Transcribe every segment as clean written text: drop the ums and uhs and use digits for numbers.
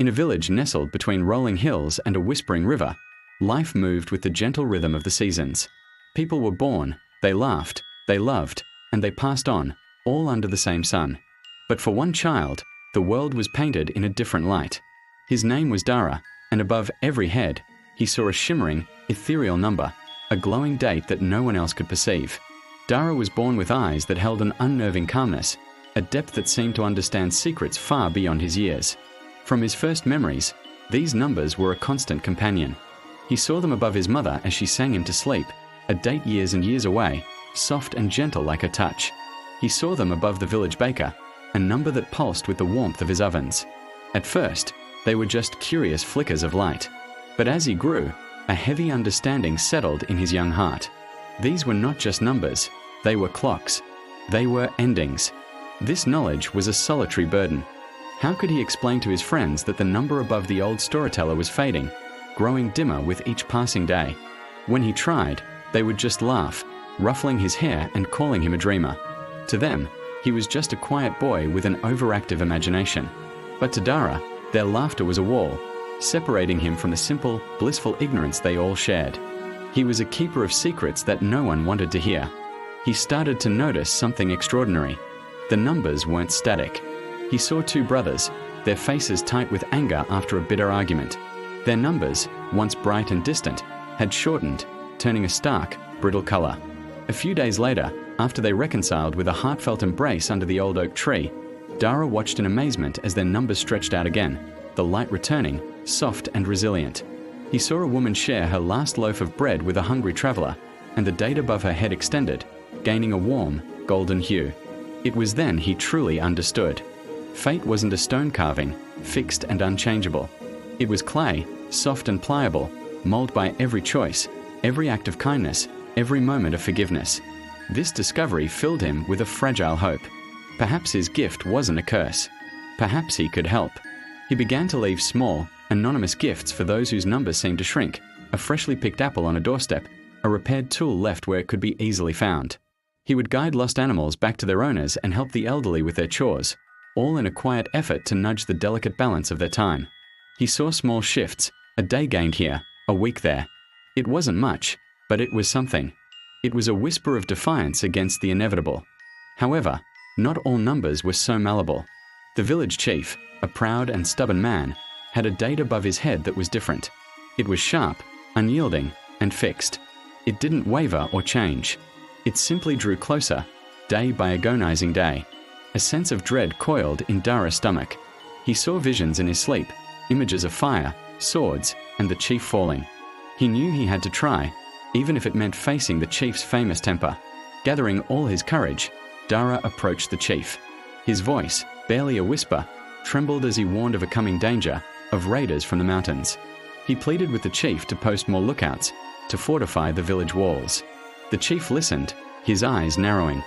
In a village nestled between rolling hills and a whispering river, life moved with the gentle rhythm of the seasons. People were born, they laughed, they loved, and they passed on, all under the same sun. But for one child, the world was painted in a different light. His name was Dara, and above every head, he saw a shimmering, ethereal number, a glowing date that no one else could perceive. Dara was born with eyes that held an unnerving calmness, a depth that seemed to understand secrets far beyond his years. From his first memories, these numbers were a constant companion. He saw them above his mother as she sang him to sleep, a date years and years away, soft and gentle like her touch. He saw them above the village baker, a number that pulsed with the warmth of his ovens. At first, they were just curious flickers of light. But as he grew, a heavy understanding settled in his young heart. These were not just numbers, they were clocks. They were endings. This knowledge was a solitary burden. How could he explain to his friends that the number above the old storyteller was fading, growing dimmer with each passing day? When he tried, they would just laugh, ruffling his hair and calling him a dreamer. To them, he was just a quiet boy with an overactive imagination. But to Dara, their laughter was a wall, separating him from the simple, blissful ignorance they all shared. He was a keeper of secrets that no one wanted to hear. He started to notice something extraordinary. The numbers weren't static. He saw two brothers, their faces tight with anger after a bitter argument. Their numbers, once bright and distant, had shortened, turning a stark, brittle color. A few days later, after they reconciled with a heartfelt embrace under the old oak tree, Dara watched in amazement as their numbers stretched out again, the light returning, soft and resilient. He saw a woman share her last loaf of bread with a hungry traveler, and the date above her head extended, gaining a warm, golden hue. It was then he truly understood. Fate wasn't a stone carving, fixed and unchangeable. It was clay, soft and pliable, molded by every choice, every act of kindness, every moment of forgiveness. This discovery filled him with a fragile hope. Perhaps his gift wasn't a curse. Perhaps he could help. He began to leave small, anonymous gifts for those whose numbers seemed to shrink, a freshly picked apple on a doorstep, a repaired tool left where it could be easily found. He would guide lost animals back to their owners and help the elderly with their chores, all in a quiet effort to nudge the delicate balance of their time. He saw small shifts, a day gained here, a week there. It wasn't much, but it was something. It was a whisper of defiance against the inevitable. However, not all numbers were so malleable. The village chief, a proud and stubborn man, had a date above his head that was different. It was sharp, unyielding, and fixed. It didn't waver or change. It simply drew closer, day by agonizing day. A sense of dread coiled in Dara's stomach. He saw visions in his sleep, images of fire, swords, and the chief falling. He knew he had to try, even if it meant facing the chief's famous temper. Gathering all his courage, Dara approached the chief. His voice, barely a whisper, trembled as he warned of a coming danger, of raiders from the mountains. He pleaded with the chief to post more lookouts, to fortify the village walls. The chief listened, his eyes narrowing.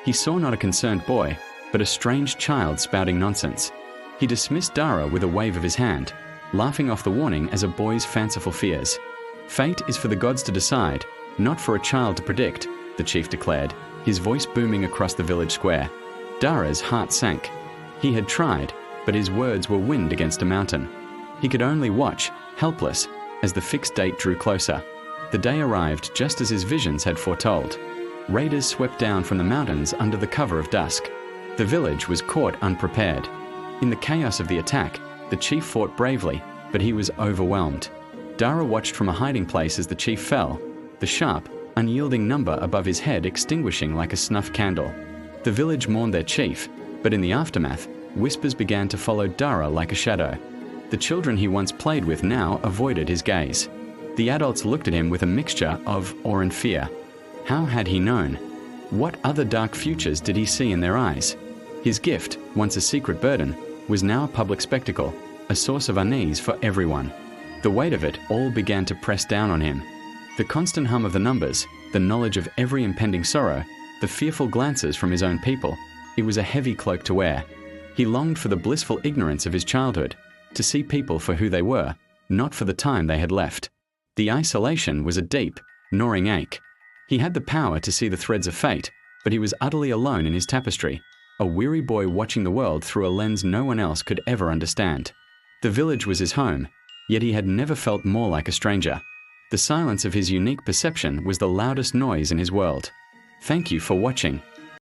He saw not a concerned boy, but a strange child spouting nonsense. He dismissed Dara with a wave of his hand, laughing off the warning as a boy's fanciful fears. Fate is for the gods to decide, not for a child to predict, the chief declared, his voice booming across the village square. Dara's heart sank. He had tried, but his words were wind against a mountain. He could only watch, helpless, as the fixed date drew closer. The day arrived just as his visions had foretold. Raiders swept down from the mountains under the cover of dusk. The village was caught unprepared. In the chaos of the attack, the chief fought bravely, but he was overwhelmed. Dara watched from a hiding place as the chief fell, the sharp, unyielding number above his head extinguishing like a snuff candle. The village mourned their chief, but in the aftermath, whispers began to follow Dara like a shadow. The children he once played with now avoided his gaze. The adults looked at him with a mixture of awe and fear. How had he known? What other dark futures did he see in their eyes? His gift, once a secret burden, was now a public spectacle, a source of unease for everyone. The weight of it all began to press down on him. The constant hum of the numbers, the knowledge of every impending sorrow, the fearful glances from his own people, it was a heavy cloak to wear. He longed for the blissful ignorance of his childhood, to see people for who they were, not for the time they had left. The isolation was a deep, gnawing ache. He had the power to see the threads of fate, but he was utterly alone in his tapestry, a weary boy watching the world through a lens no one else could ever understand. The village was his home, yet he had never felt more like a stranger. The silence of his unique perception was the loudest noise in his world. Thank you for watching.